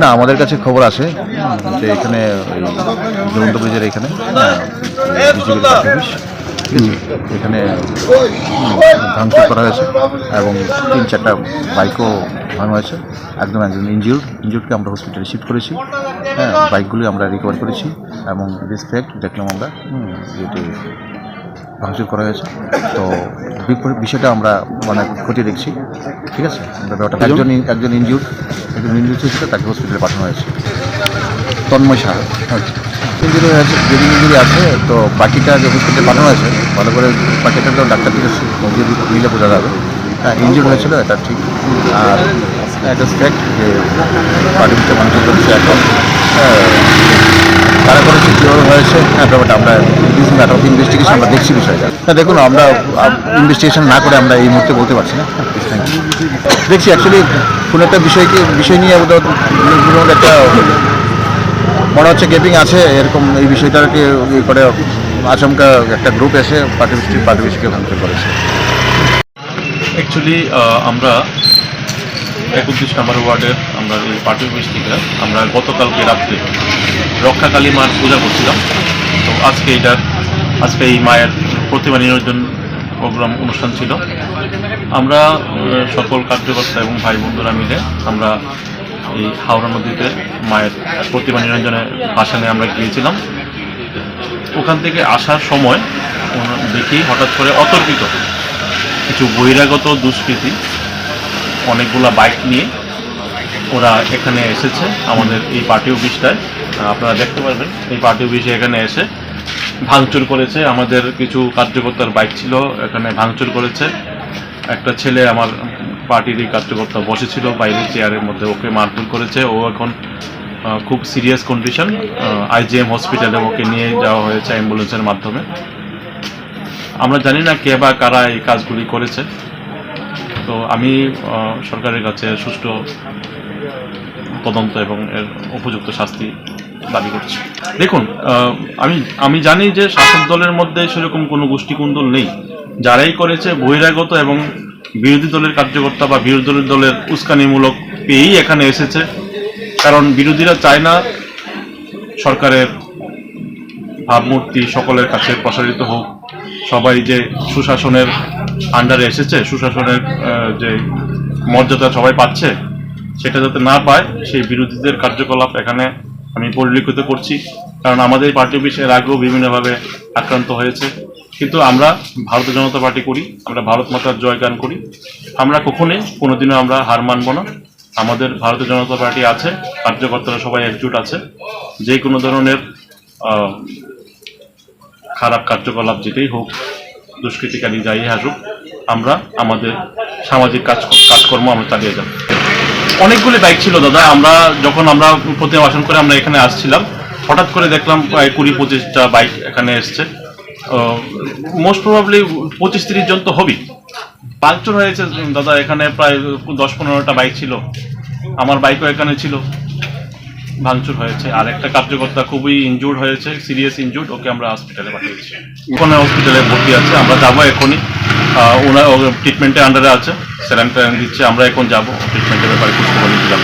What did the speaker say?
না, আমাদের কাছে খবর আছে যে এখানে ঝুলন্ত ব্রিজের এখানে এখানে ভাঙচুর করা হয়েছে এবং 3-4টা বাইকও ভাঙা হয়েছে। একজন ইনজিউর্ডকে আমরা হসপিটালে শিফট করেছি। হ্যাঁ, বাইকগুলি আমরা রিকভার করেছি এবং রেসপেক্ট দেখলাম আমরা এটি ভাঙচুর করা হয়েছে। তো বিষয়টা আমরা মানে খতিয়ে দেখছি। ঠিক আছে, একজন ইনজিউর্ড ছিল, তাকে হসপিটালে পাঠানো হয়েছে। তন্ময় সাহা ইঞ্জুরি হয়েছে, ইঞ্জুরি আছে। তো বাকিটা যে হসপিটালে পাঠানো হয়েছে, ভালো করে বাকিটা তো ডাক্তার থেকে নিলে বোঝা যাবে। হ্যাঁ, ইঞ্জুরি হয়েছিল, এটা ঠিক। আর এটা ফ্যাক্ট যে পার্টিটা ভাঙচুর করছে এখন তারা করেছে, কীভাবে হয়েছে ব্যাপারটা আমরা ম্যাটার অফ ইনভেস্টিগেশন আমরা দেখছি বিষয়টা। দেখুন, আমরা ইনভেস্টিগেশন না করে আমরা এই মুহূর্তে বলতে পারছি না। Thank you. দেখছি অ্যাকচুয়ালি কোনো একটা বিষয় নিয়ে একটা মনে হচ্ছে গেপিং আছে, এরকম এই বিষয়টাকে ইয়ে করে আচমকা একটা গ্রুপ এসে পার্টিকে ভাঙচুর করেছে। অ্যাকচুয়ালি আমরা 31 নম্বর ওয়ার্ডের আমরা এই পার্টি অফিস থেকে আমরা গতকালকে রাত্রে রক্ষাকালী মার পূজা করছিলাম। তো আজকে এই মায়ের প্রতিমা নিরঞ্জন প্রোগ্রাম অনুষ্ঠান ছিল। আমরা সকল কার্যকর্তা এবং ভাই বন্ধুরা মিলে আমরা এই হাওড়া নদীতে মায়ের প্রতিমা নিরঞ্জনের ভাসানে আমরা গিয়েছিলাম। ওখান থেকে আসার সময় দেখি হঠাৎ করে অতর্কিত কিছু বহিরাগত দুষ্কৃতী অনেকগুলা বাইক নিয়ে ওরা এখানে এসেছে আমাদের এই পার্টি অফিসটায়। আপনারা দেখতে পারবেন এই পার্টি অফিসে এখানে এসে ভাঙচুর করেছে। আমাদের কিছু কার্যকর্তার বাইক ছিল, এখানে ভাঙচুর করেছে। একটা ছেলে আমার পার্টিরই কার্যকর্তা বসেছিল বাইরে চেয়ারের মধ্যে, ওকে মারধর করেছে। ও এখন খুব সিরিয়াস কন্ডিশন, IGM হসপিটালে ওকে নিয়ে যাওয়া হয়েছে অ্যাম্বুলেন্সের মাধ্যমে। আমরা জানি না কে বা কারা এই কাজগুলি করেছে। তো আমি সরকারের কাছে সুষ্ঠু তদন্ত এবং এর উপযুক্ত শাস্তি দাবি করছি। দেখুন, আমি জানি যে শাসক দলের মধ্যে সেরকম কোনো গোষ্ঠীকুন্দল নেই। যারাই করেছে বহিরাগত এবং বিরোধী দলের কার্যকর্তা বা বিরোধী দলের উস্কানিমূলক পেয়েই এখানে এসেছে। কারণ বিরোধীরা চায় না সরকারের ভাবমূর্তি সকলের কাছে প্রসারিত হোক। সবাই যে সুশাসনের আন্ডারে এসেছে, সুশাসনের যে মর্যাদা সবাই পাচ্ছে, সেটা যাতে না পায় সেই বিরোধীদের কার্যকলাপ এখানে আমি পরিলক্ষিত করছি। কারণ আমাদের পার্টি অফিস এর আগেও বিভিন্নভাবে আক্রান্ত হয়েছে। কিন্তু আমরা ভারতীয় জনতা পার্টি করি, আমরা ভারত মাতার জয়গান করি। আমরা কখনোই কোনোদিনও আমরা হার মানব না। আমাদের ভারতীয় জনতা পার্টি আছে, কার্যকর্তারা সবাই একজোট আছে। যে কোনো ধরনের খারাপ কার্যকলাপ যেটাই হোক, দুষ্কৃতিকারী যাই আসুক, আমরা আমাদের সামাজিক কাজকর্ম আমরা চালিয়ে যাব। অনেকগুলি বাইক ছিল দাদা। যখন আমরা প্রতিমা ভাষণ করে আমরা এখানে আসছিলাম, হঠাৎ করে দেখলাম প্রায় 20-25টা বাইক এখানে এসছে। মোস্ট প্রবাবলি 25-30 জন তো হবেই। ভাঙচুর হয়েছে দাদা, এখানে প্রায় 10-15টা বাইক ছিল। আমার বাইকও এখানে ছিল, ভাঙচুর হয়েছে। আর একটা কার্যকর্তা খুবই ইনজুর্ড হয়েছে, সিরিয়াস ইনজুর্ড, ওকে আমরা হসপিটালে পাঠিয়েছি। ওখানে হসপিটালে ভর্তি আছে, আমরা যাবো এখনই। ওনার ট্রিটমেন্টের আন্ডারে আছে, স্যালাইন দিচ্ছে। আমরা এখন যাবো ট্রিটমেন্টের ব্যাপারে খোঁজ খবর নিতে যাবো।